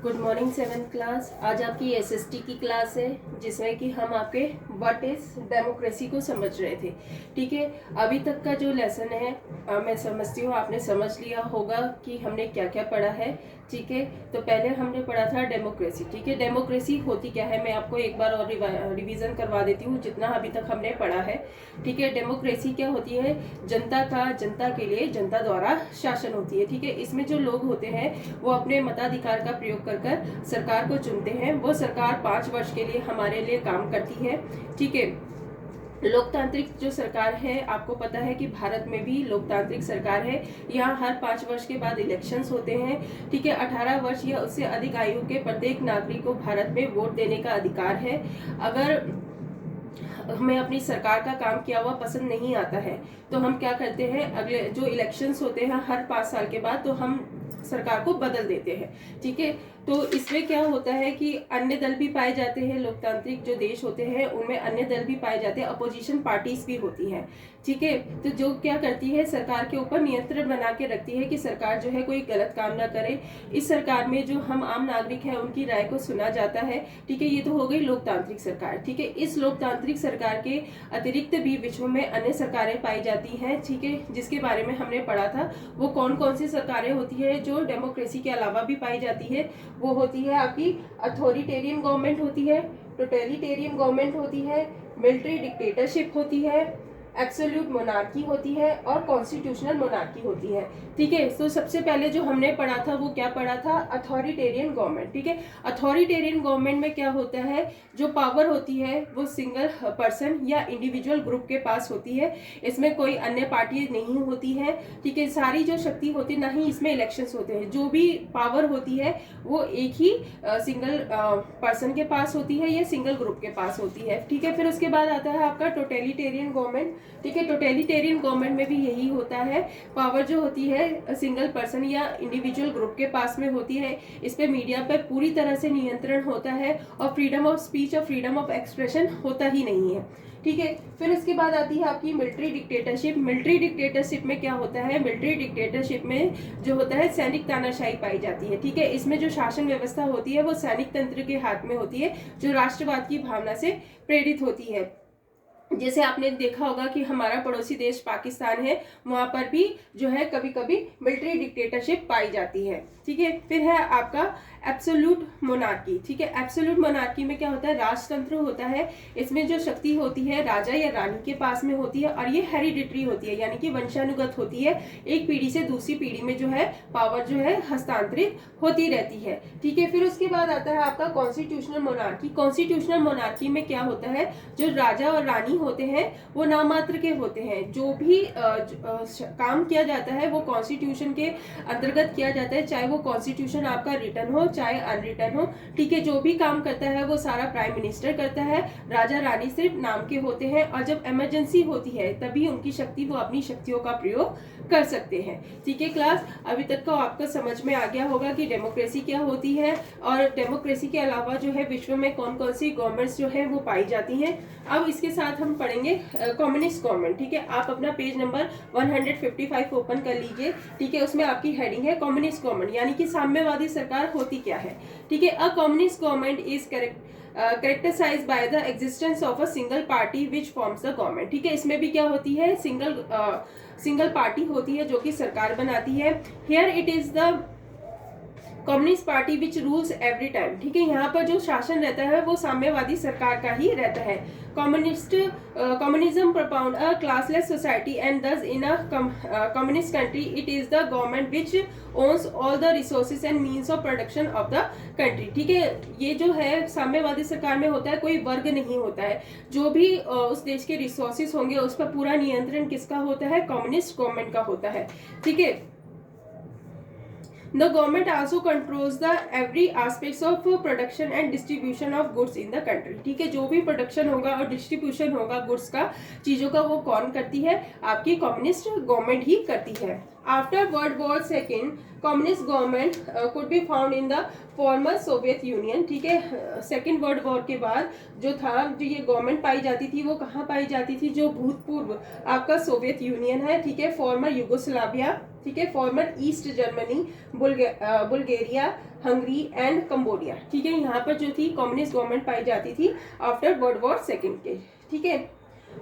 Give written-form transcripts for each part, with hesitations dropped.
Good morning 7th class. आज आपकी SST की क्लास है जिसमें कि हम आपके व्हाट इज डेमोक्रेसी को समझ रहे थे। ठीक है, अभी तक का जो लेसन है मैं समझती हूँ आपने समझ लिया होगा कि हमने क्या क्या पढ़ा है। ठीक है, तो पहले हमने पढ़ा था डेमोक्रेसी। ठीक है, डेमोक्रेसी होती क्या है मैं आपको एक बार और रिवीजन करवा देती हूँ जितना अभी तक हमने पढ़ा है। ठीक है, डेमोक्रेसी क्या होती है? जनता के लिए जनता द्वारा शासन होती है। ठीक है, इसमें जो लोग होते हैं वो अपने मताधिकार का प्रयोग कर सरकार को चुनते हैं। वो सरकार 5 वर्ष के लिए हमारे लिए काम करती है। ठीक है, लोकतांत्रिक जो सरकार है, आपको पता है कि भारत में भी लोकतांत्रिक सरकार है। यहाँ हर 5 वर्ष के बाद इलेक्शंस होते हैं। ठीक है, 18 वर्ष या उससे अधिक आयु के प्रत्येक नागरिक को भारत में वोट देने का अधिकार है। अगर हमें अपनी सरकार का काम किया हुआ पसंद नहीं आता है तो हम क्या करते हैं, अगले जो इलेक्शंस होते हैं हर 5 साल के बाद, तो हम सरकार को बदल देते हैं। ठीक है, तो इसमें क्या होता है कि अन्य दल भी पाए जाते हैं। लोकतांत्रिक जो देश होते हैं उनमें अन्य दल भी पाए जाते हैं, अपोजिशन पार्टीज भी होती हैं। ठीक है, तो जो क्या करती है, सरकार के ऊपर नियंत्रण बना के रखती है कि सरकार जो है कोई गलत काम ना करे। इस सरकार में जो हम आम नागरिक हैं उनकी राय को सुना जाता है। ठीक है, ये तो हो गई लोकतांत्रिक सरकार। ठीक है, इस लोकतांत्रिक सरकार के अतिरिक्त भी विश्व में अन्य सरकारें पाई जाती हैं। ठीक है, जिसके बारे में हमने पढ़ा था। वो कौन कौन सी सरकारें होती है जो डेमोक्रेसी के अलावा भी पाई जाती है? वो होती है आपकी अथॉरिटेरियन गवर्नमेंट होती है, टोटलिटेरियन गवर्नमेंट होती है, मिलिट्री डिक्टेटरशिप होती है, एब्सोल्यूट मोनार्की होती है और कॉन्स्टिट्यूशनल मोनार्की होती है। ठीक है, तो सबसे पहले जो हमने पढ़ा था वो क्या पढ़ा था? Authoritarian government. ठीक है, अथॉरिटेरियन गवर्नमेंट में क्या होता है, जो पावर होती है वो सिंगल पर्सन या इंडिविजुअल ग्रुप के पास होती है। इसमें कोई अन्य पार्टी नहीं होती है। ठीक है, सारी जो शक्ति होती है, ना ही इसमें इलेक्शंस होते हैं। जो भी पावर होती है वो एक ही सिंगल पर्सन के पास होती है या सिंगल ग्रुप के पास होती है। ठीक है, फिर उसके बाद आता है आपका टोटलिटेरियन गवर्नमेंट। ठीक है, टोटलिटेरियन गवर्नमेंट में भी यही होता है, पावर जो होती है सिंगल पर्सन या इंडिविजुअल ग्रुप के पास में होती है। इस पे मीडिया पर पूरी तरह से नियंत्रण होता है और फ्रीडम ऑफ स्पीच और फ्रीडम ऑफ एक्सप्रेशन होता ही नहीं है। ठीक है, फिर इसके बाद आती है आपकी मिलिट्री डिक्टेटरशिप। मिलिट्री डिक्टेटरशिप में क्या होता है? मिलिट्री डिक्टेटरशिप में जो होता है सैनिक तानाशाही पाई जाती है। ठीक है, इसमें जो शासन व्यवस्था होती है वो सैनिक तंत्र के हाथ में होती है, जो राष्ट्रवाद की भावना से प्रेरित होती है। जैसे आपने देखा होगा कि हमारा पड़ोसी देश पाकिस्तान है, वहां पर भी जो है कभी कभी मिलिट्री डिक्टेटरशिप पाई जाती है। ठीक है, फिर है आपका एब्सोल्यूट मोनार्की। ठीक है, एब्सोल्यूट मोनार्की में क्या होता है? राजतंत्र होता है। इसमें जो शक्ति होती है राजा या रानी के पास में होती है और ये हेरिडिटरी होती है, यानी कि वंशानुगत होती है। एक पीढ़ी से दूसरी पीढ़ी में जो है पावर जो है हस्तांतरित होती रहती है। ठीक है, फिर उसके बाद आता है आपका कॉन्स्टिट्यूशनल मोनार्की। कॉन्स्टिट्यूशनल मोनार्की में क्या होता है, जो राजा और रानी होते हैं वो नामात्र के होते हैं। जो भी काम किया जाता है वो कॉन्स्टिट्यूशन के अंतर्गत किया जाता है, चाहे वो कॉन्स्टिट्यूशन आपका रिटर्न हो चाहे अनरिटर्न हो। ठीक है, जो भी काम करता है वो सारा प्राइम मिनिस्टर करता है। राजा रानी सिर्फ नाम के होते हैं और जब इमरजेंसी होती है तभी उनकी शक्ति, वो अपनी शक्तियों का प्रयोग कर सकते हैं। ठीक है क्लास, अभी तक का आपको समझ में आ गया होगा कि डेमोक्रेसी क्या होती है और डेमोक्रेसी के अलावा जो है विश्व में कौन कौन सी गवर्नमेंट्स जो है वो पाई जाती हैं। अब इसके साथ हम पढ़ेंगे कम्युनिस्ट गवर्नमेंट। ठीक है, आप अपना पेज नंबर 155 ओपन कर लीजिए। ठीक है, उसमें आपकी हेडिंग है कम्युनिस्ट गवर्नमेंट, यानी कि साम्यवादी सरकार होती क्या है। ठीक है, a communist government is characterized by the existence of a single party which forms the government। ठीक है, इसमें भी क्या होती है? सिंगल पार्टी होती है जो कि सरकार बनाती है। Here it is the communist party which rules every time. ठीक है, यहाँ पर जो शासन रहता है वो साम्यवादी सरकार का ही रहता है। Communism propound a classless society and thus in a communist country it is the government which owns all the resources and means of production of the country। ठीक है, ये जो है साम्यवादी सरकार में होता है, कोई वर्ग नहीं होता है। जो भी उस देश के रिसोर्सेज होंगे उस पर पूरा नियंत्रण किसका होता है? कम्युनिस्ट गवर्नमेंट का होता है। ठीक है, The government also controls the every aspects of production and distribution of goods in the country। ठीक है, जो भी प्रोडक्शन होगा और डिस्ट्रीब्यूशन होगा गुड्स का, चीजों का, वो कौन करती है? आपकी कम्युनिस्ट गवर्नमेंट ही करती है। After world war second communist government could be found in the former Soviet union. ठीक है, सेकेंड वर्ल्ड वॉर के बाद जो था, जो ये गवर्नमेंट पाई जाती थी वो कहाँ पाई जाती थी? जो भूतपूर्व आपका सोवियत यूनियन है। ठीक है, फॉर्मर यूगोस्लाविया ठीक है, farmer east Germany, Bulgaria, Hungary and Cambodia. ठीक है, यहाँ पर जो थी कम्युनिस्ट गवर्नमेंट पाई जाती थी आफ्टर वर्ल्ड वॉर सेकेंड के। ठीक है,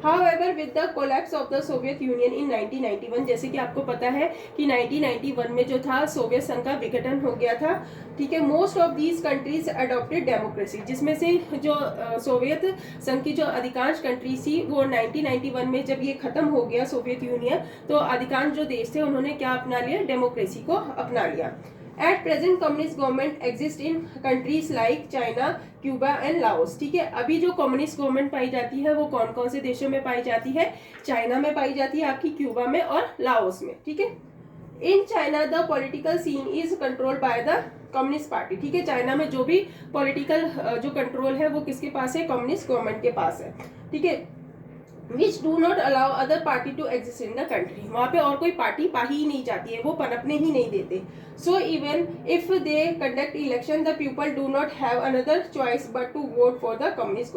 However, with the collapse of the Soviet Union in 1991, जैसे कि आपको पता है कि 1991 में जो था सोवियत संघ का विघटन हो गया था। ठीक है, most of these countries adopted democracy, जिसमें से जो सोवियत संघ की जो अधिकांश कंट्रीज थी वो 1991 में जब ये खत्म हो गया सोवियत यूनियन, तो अधिकांश जो देश थे उन्होंने क्या अपना लिया, डेमोक्रेसी को अपना लिया। At present communist government exist in countries like China, Cuba and Laos. ठीक है, अभी जो कम्युनिस्ट गवर्नमेंट पाई जाती है वो कौन कौन से देशों में पाई जाती है, चाइना में पाई जाती है, आपकी क्यूबा में और लाओस में। ठीक है, in China the political scene is controlled by the communist party. ठीक है, चाइना में जो भी पॉलिटिकल जो कंट्रोल है वो किसके पास है, कम्युनिस्ट गवर्नमेंट के पास है। ठीक है, which do not allow other party to exist in the country, वहां पे और कोई पार्टी पाही ही नहीं जाती है, वो पनपने ही नहीं देते। So even if they conduct election the people do not have another choice but to vote for the communist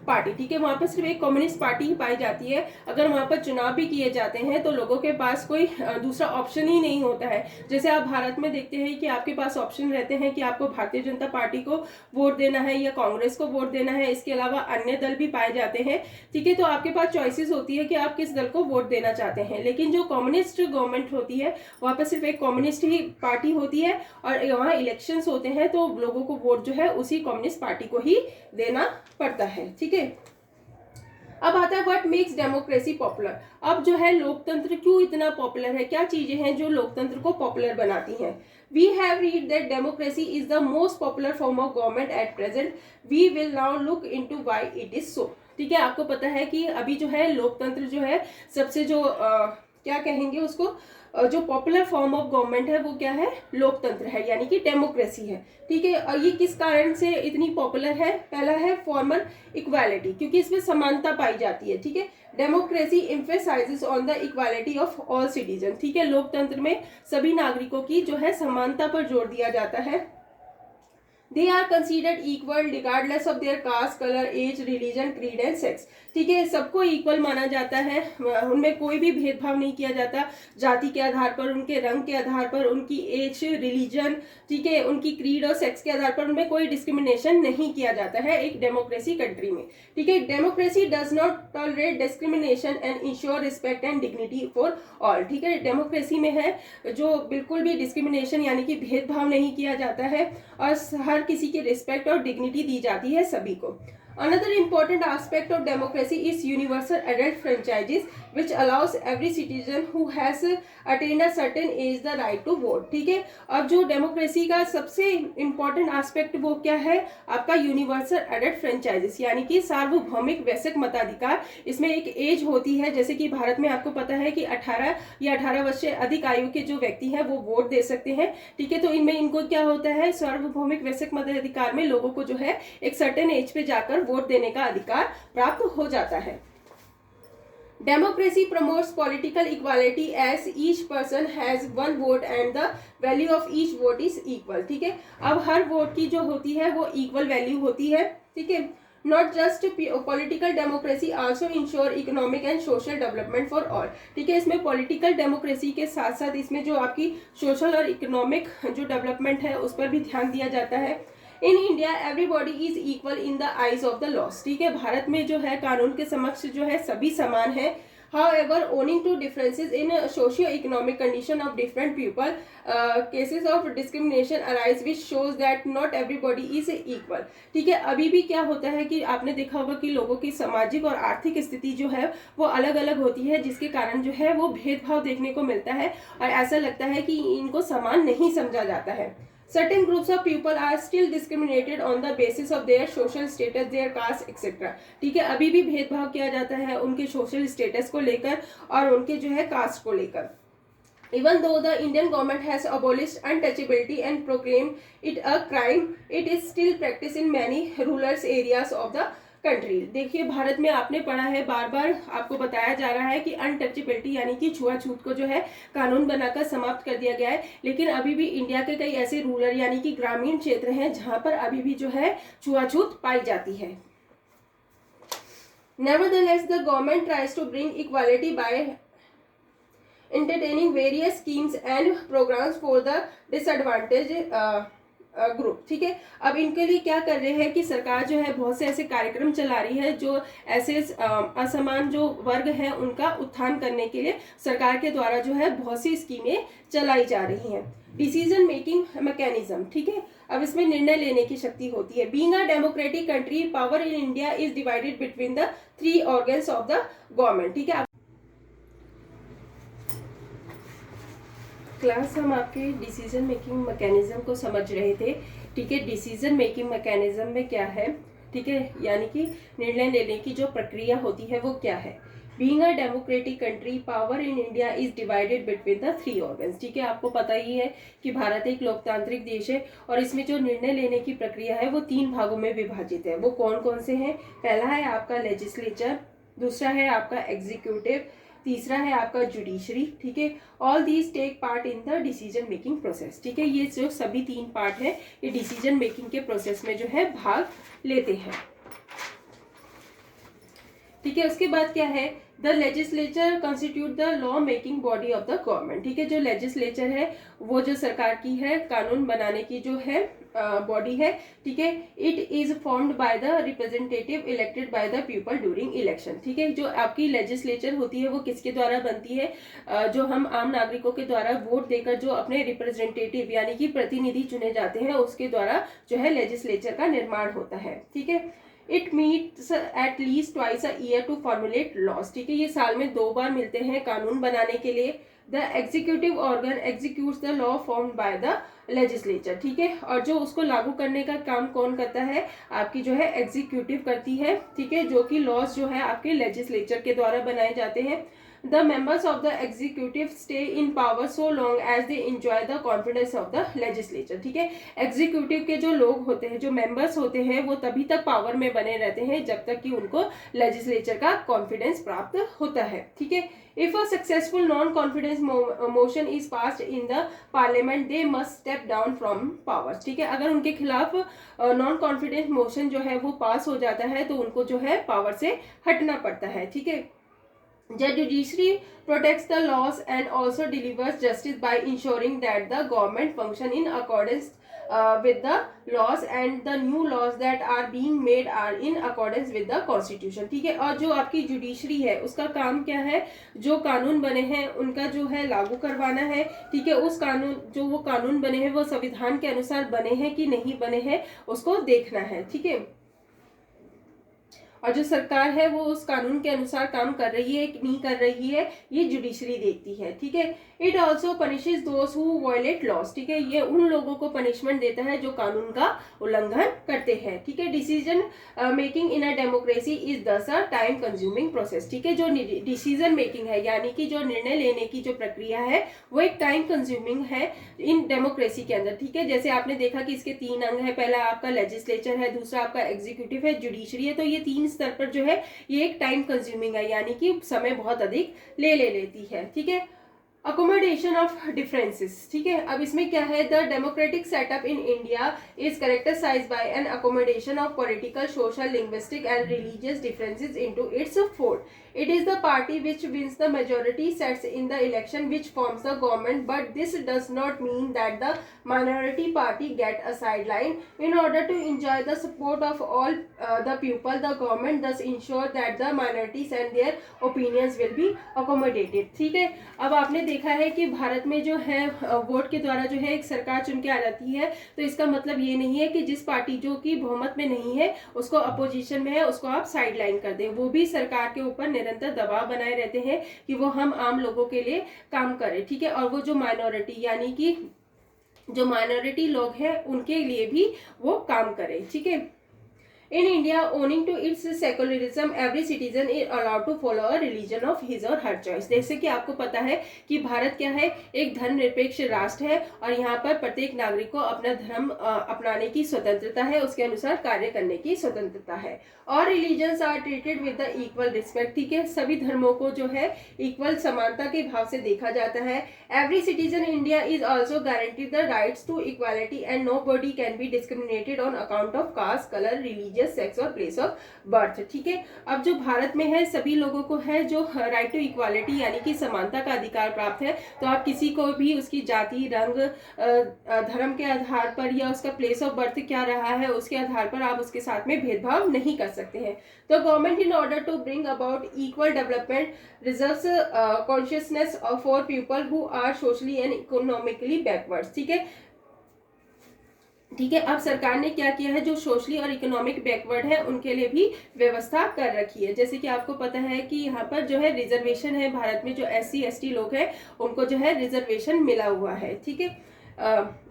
party. ठीक है, वहां पर सिर्फ एक कम्युनिस्ट पार्टी ही पाई जाती है। अगर वहां पर चुनाव भी किए जाते हैं तो लोगों के पास कोई दूसरा ऑप्शन ही नहीं होता है। जैसे आप भारत में देखते हैं कि आपके पास ऑप्शन रहते हैं कि आपको भारतीय जनता पार्टी को वोट देना है या कांग्रेस को वोट देना है, इसके अलावा अन्य दल भी पाए जाते हैं। ठीक है, तो आपके पास चॉइसेस होती है कि आप किस दल को वोट देना चाहते हैं। लेकिन जो कम्युनिस्ट गवर्नमेंट होती है वहां पर सिर्फ एक कम्युनिस्ट ही पार्टी होती है और वहां इलेक्शंस होते हैं तो लोगों को वोट जो है उसी कम्युनिस्ट पार्टी को ही देना पड़ता है। ठीक है, अब आता है व्हाट मेक्स डेमोक्रेसी पॉपुलर। अब जो है लोकतंत्र क्यों इतना पॉपुलर है, क्या चीजें हैं जो लोकतंत्र को पॉपुलर बनाती हैं। We have read that democracy is the most popular form of government at present. We will now look into why it is so. ठीक है, आपको पता है कि अभी जो है लोकतंत्र जो है सबसे जो क्या कहेंगे उसको, जो पॉपुलर फॉर्म ऑफ गवर्नमेंट है वो क्या है, लोकतंत्र है, यानी कि डेमोक्रेसी है। ठीक है, और ये किस कारण से इतनी पॉपुलर है, पहला है फॉर्मल इक्वालिटी, क्योंकि इसमें समानता पाई जाती है। ठीक है, democracy emphasises on the equality of all citizen. ठीक है, लोकतंत्र में सभी नागरिकों की जो है समानता पर जोर दिया जाता है। They are considered equal regardless of their caste, color, age, religion, creed and sex. ठीक है, सबको इक्वल माना जाता है, उनमें कोई भी भेदभाव नहीं किया जाता, जाति के आधार पर, उनके रंग के आधार पर, उनकी एज, रिलीजन, ठीक है, उनकी क्रीड और सेक्स के आधार पर उनमें कोई डिस्क्रिमिनेशन नहीं किया जाता है एक डेमोक्रेसी कंट्री में। ठीक है, democracy does not tolerate discrimination and ensure respect and dignity for all. ठीक है, डेमोक्रेसी में है जो बिल्कुल भी डिस्क्रिमिनेशन यानी कि भेदभाव नहीं किया जाता है और हर किसी की रिस्पेक्ट और डिग्निटी दी जाती है सभी को। Another important aspect of democracy is universal adult franchises, which allows every citizen who has attained a certain age the right to vote. ठीक है, अब जो डेमोक्रेसी का सबसे इम्पोर्टेंट एस्पेक्ट वो क्या है, आपका यूनिवर्सल एडल्ट फ्रेंचाइजेस, यानी कि सार्वभौमिक वयस्क मताधिकार। इसमें एक एज होती है, जैसे कि भारत में आपको पता है कि 18 या 18 वर्ष से अधिक आयु के जो व्यक्ति हैं वो वोट दे सकते हैं। ठीक है, तो इनमें इनको क्या होता है, सार्वभौमिक वयस्क मताधिकार में लोगों को जो है एक सर्टेन एज पे जाकर वोट देने का अधिकार प्राप्त हो जाता है। Democracy promotes political equality as each person has one vote and the value of each vote is equal. ठीक है, अब हर वोट की जो होती है वो इक्वल वैल्यू होती है। ठीक है, not just political democracy also ensure economic and social development for all. ठीक है, इसमें पॉलिटिकल डेमोक्रेसी के साथ साथ इसमें जो आपकी सोशल और इकोनॉमिक जो डेवलपमेंट है उस पर भी ध्यान दिया जाता है। In India everybody is equal in the eyes of the loss. ठीक है, भारत में जो है कानून के समक्ष जो है सभी समान है। However, owing to differences in socio-economic condition of different people, cases of discrimination arise, which shows that not everybody is equal. ठीक है, अभी भी क्या होता है कि आपने देखा होगा कि लोगों की सामाजिक और आर्थिक स्थिति जो है वो अलग अलग होती है, जिसके कारण जो है वो भेदभाव देखने को मिलता है और ऐसा लगता है कि इनको समान नहीं समझा जाता है। Certain groups of people are still discriminated on the basis of their social status, their caste, etc. ठीक है, अभी भी भेदभाव किया जाता है उनके सोशल स्टेटस को लेकर और उनके जो है कास्ट को लेकर। Even though the Indian government has abolished untouchability and proclaimed it a crime, it is still practiced in many rural areas of the country. देखिए, भारत में आपने पढ़ा है, बार बार आपको बताया जा रहा है कि अनटचेबिलिटी यानी कि छुआछूत को जो है कानून बनाकर समाप्त कर दिया गया है, लेकिन अभी भी इंडिया के कई ऐसे रूरल यानी कि ग्रामीण क्षेत्र हैं जहां पर अभी भी जो है छुआछूत पाई जाती है। Nevertheless, the government tries to bring equality by entertaining various schemes and programs for the disadvantaged group. ठीक है, अब इनके लिए क्या कर रहे हैं कि सरकार जो है बहुत से ऐसे कार्यक्रम चला रही है जो ऐसे असमान जो वर्ग है उनका उत्थान करने के लिए सरकार के द्वारा जो है बहुत सी स्कीमें चलाई जा रही हैं। डिसीजन मेकिंग मैकेनिज्म, ठीक है, अब इसमें निर्णय लेने की शक्ति होती है। Being a democratic country, power in India is divided between the 3 organs of the government. ठीक है, क्लास हम आपके डिसीजन मेकिंग मैकेनिज्म को समझ रहे थे। ठीक है, डिसीजन मेकिंग मैकेनिज्म में क्या है, ठीक है, यानी कि निर्णय लेने की जो प्रक्रिया होती है वो क्या है। Being a democratic country, power in India is divided between the 3 organs. ठीक है, आपको पता ही है कि भारत एक लोकतांत्रिक देश है और इसमें जो निर्णय लेने की प्रक्रिया है वो 3 भागों में विभाजित है। वो कौन कौन से हैं? पहला है आपका लेजिस्लेचर, दूसरा है आपका एग्जीक्यूटिव, तीसरा है आपका जुडिशरी। ठीक है, all these take part in the decision making process. ठीक है, ये जो सभी 3 पार्ट है ये डिसीजन मेकिंग के प्रोसेस में जो है भाग लेते हैं। ठीक है, उसके बाद क्या है, the legislature constitute the law making body of the government. ठीक है, जो लेजिस्लेचर है वो जो सरकार की है कानून बनाने की जो है बॉडी है। ठीक है, it is formed by the representative elected by the people during election. ठीक है, जो आपकी लेजिस्लेचर होती है वो किसके द्वारा बनती है? जो हम आम नागरिकों के द्वारा वोट देकर जो अपने रिप्रेजेंटेटिव यानी कि प्रतिनिधि चुने जाते हैं उसके द्वारा जो है लेजिस्लेचर का निर्माण होता है। ठीक है, it meets at least twice a year to formulate laws. ठीक है, ये साल में 2 बार मिलते हैं कानून बनाने के लिए। The executive organ executes the law formed by the legislature. ठीक है, और जो उसको लागू करने का काम कौन करता है? आपकी जो है एग्जीक्यूटिव करती है। ठीक है, जो कि लॉज जो है आपके लेजिस्लेचर के द्वारा बनाए जाते हैं। The members of the executive stay in power so long as they enjoy the confidence of the legislature। ठीक है, एग्जीक्यूटिव के जो लोग होते हैं, जो मेंबर्स होते हैं, वो तभी तक पावर में बने रहते हैं जब तक कि उनको लेजिस्लेचर का कॉन्फिडेंस प्राप्त होता है। ठीक है, if a successful non confidence motion is passed in the parliament they must step down from power. ठीक है, अगर उनके खिलाफ नॉन कॉन्फिडेंस मोशन जो है वो पास हो जाता है तो उनको जो है पावर से हटना पड़ता है। ठीक है, The judiciary protects the laws and also delivers justice by ensuring that the government function in accordance with the laws and the new laws that are being made are in accordance with the constitution। ठीक है, और जो आपकी judiciary है उसका काम क्या है? जो कानून बने हैं उनका जो है लागू करवाना है। ठीक है, उस कानून जो वो कानून बने हैं वो संविधान के अनुसार बने हैं कि नहीं बने हैं उसको देखना है। ठीक है, और जो सरकार है वो उस कानून के अनुसार काम कर रही है कि नहीं कर रही है ये जुडिशरी देखती है। ठीक है, it also punishes those who violate laws. ठीक है, ये उन लोगों को पनिशमेंट देता है जो कानून का उल्लंघन करते हैं। ठीक है, decision making in a democracy is दस अ टाइम कंज्यूमिंग प्रोसेस। ठीक है, जो डिसीजन मेकिंग है यानी कि जो निर्णय लेने की जो प्रक्रिया है वो एक टाइम कंज्यूमिंग है इन डेमोक्रेसी के अंदर। ठीक है, जैसे आपने देखा कि इसके 3 अंग है, पहला आपका लेजिस्लेचर है, दूसरा आपका एग्जीक्यूटिव है, जुडिशरी है। तो ये 3 स्तर पर जो है ये एक टाइम कंज्यूमिंग है यानी कि समय बहुत अधिक ले लेती है। ठीक है, अकोमोडेशन ऑफ डिफरेंसेस। ठीक है, अब इसमें क्या है, the democratic setup in India is characterised by an accommodation of political, social, linguistic and religious differences into its fold. It is the party which wins the majority sets in the election which forms the government, but this does not mean that the minority party get a sideline. In order to enjoy the support of all the people, the government thus ensure that the minorities and their opinions will be accommodated। ठीक है, अब आपने देखा है कि भारत में जो है वोट के द्वारा जो है एक सरकार चुन के आ जाती है, तो इसका मतलब ये नहीं है कि जिस पार्टी जो कि बहुमत में नहीं है उसको अपोजिशन में है उसको आप साइडलाइन कर दें। वो भी सरकार के ऊपर निरंतर दबाव बनाए रहते हैं कि वो हम आम लोगों के लिए काम करें। ठीक है, और वो जो माइनॉरिटी यानी कि जो माइनॉरिटी लोग हैं उनके लिए भी वो काम करें। ठीक है, In India, owing to its secularism, every citizen is allowed to follow a religion of his or her choice। जैसे कि आपको पता है कि भारत क्या है, एक धर्मनिरपेक्ष राष्ट्र है और यहाँ पर प्रत्येक नागरिक को अपना धर्म अपनाने की स्वतंत्रता है, उसके अनुसार कार्य करने की स्वतंत्रता है। और religions are treated with the equal respect. ठीक है, सभी धर्मों को जो है इक्वल समानता के भाव से देखा जाता है। Every citizen in India is also guaranteed the rights to equality and nobody can be discriminated on account of caste, colour, religion religious, sex और प्लेस ऑफ बर्थ। ठीक है, अब जो भारत में है सभी लोगों को है जो राइट टू इक्वालिटी यानी कि समानता का अधिकार प्राप्त है। तो आप किसी को भी उसकी जाति, रंग, धर्म के आधार पर या उसका प्लेस ऑफ बर्थ क्या रहा है उसके आधार पर आप उसके साथ में भेदभाव नहीं कर सकते हैं। तो government in order to bring about equal development reserves consciousness for people who are socially and economically backwards. ठीक है, ठीक है, अब सरकार ने क्या किया है, जो सोशली और इकोनॉमिक बैकवर्ड है उनके लिए भी व्यवस्था कर रखी है। जैसे कि आपको पता है कि यहाँ पर जो है रिजर्वेशन है, भारत में जो SC ST लोग हैं उनको जो है रिजर्वेशन मिला हुआ है। ठीक है,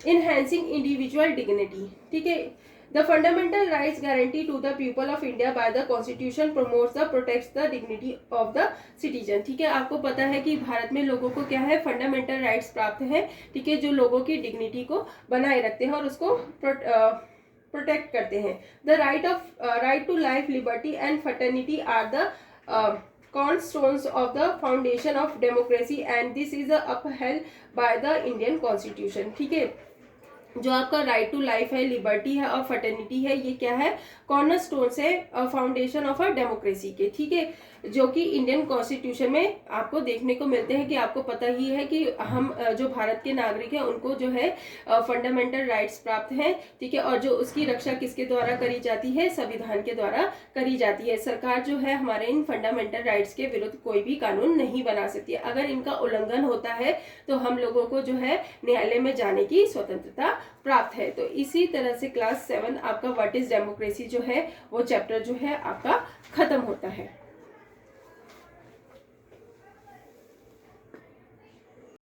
इनहैंसिंग इंडिविजुअल डिग्निटी। ठीक है, the fundamental rights guarantee to the people of India by the constitution promotes the protects the dignity of the citizen. ठीक है, आपको पता है कि भारत में लोगों को क्या है, फंडामेंटल राइट्स प्राप्त हैं। ठीक है, जो लोगों की डिग्निटी को बनाए रखते हैं और उसको प्रोटेक्ट करते हैं। The right to life, liberty and fraternity are the cornerstones of the foundation of democracy and this is upheld by the Indian Constitution। ठीक है, जो आपका राइट टू लाइफ है, लिबर्टी है और फर्टर्निटी है, ये क्या है, कॉर्नर स्टोन्स है फाउंडेशन ऑफ अ डेमोक्रेसी के। ठीक है, जो कि इंडियन कॉन्स्टिट्यूशन में आपको देखने को मिलते हैं कि आपको पता ही है कि हम जो भारत के नागरिक हैं उनको जो है फंडामेंटल राइट्स प्राप्त हैं। ठीक है, और जो उसकी रक्षा किसके द्वारा करी जाती है, संविधान के द्वारा करी जाती है। सरकार जो है हमारे इन फंडामेंटल राइट्स के विरुद्ध कोई भी कानून नहीं बना सकती है। अगर इनका उल्लंघन होता है तो हम लोगों को जो है न्यायालय में जाने की स्वतंत्रता प्राप्त है। तो इसी तरह से क्लास 7 आपका व्हाट इज डेमोक्रेसी जो है वो चैप्टर जो है आपका खत्म होता है।